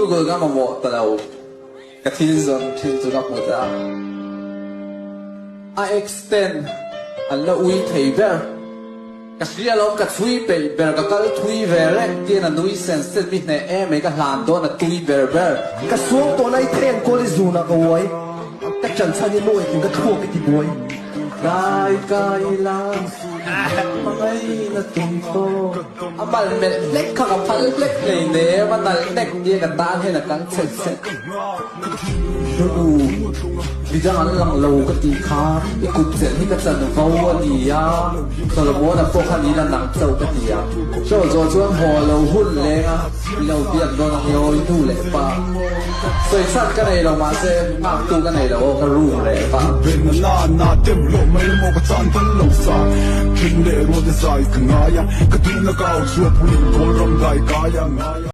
Google nga mo tanaw kathizon thizon mo ta I extend alla ui theiber kasia lom ka thui pe ber ka kal thui vere ti na nui sense mi ne e me ka hlan do na thui ber ber ka suang to nai tren ko le zuna ka wai ta chan sa ni noi ka thuo ka ti boy kai kai lang mangai na tum to amal me lek ka ka phal lek nei ne ma na lek ye ka ta he na kan set set du đi ra ăn lăng lâu cái tí khá cái cục diện thì cái trận vâu đi à rồi là bố là phố khăn đi là nặng sâu cái gì à cho rồi cho hồ lâu hôn lên à lâu tiền đó là nhiều thu lệ pa rồi sát cái này là mà sẽ mặc tu cái này là ô cái ru lệ pa bên là na tem lo mai mo ka chan tan lo sa kin le ro de sai ka nga ya ka tu na ka chua pu ko rom dai ka ya nga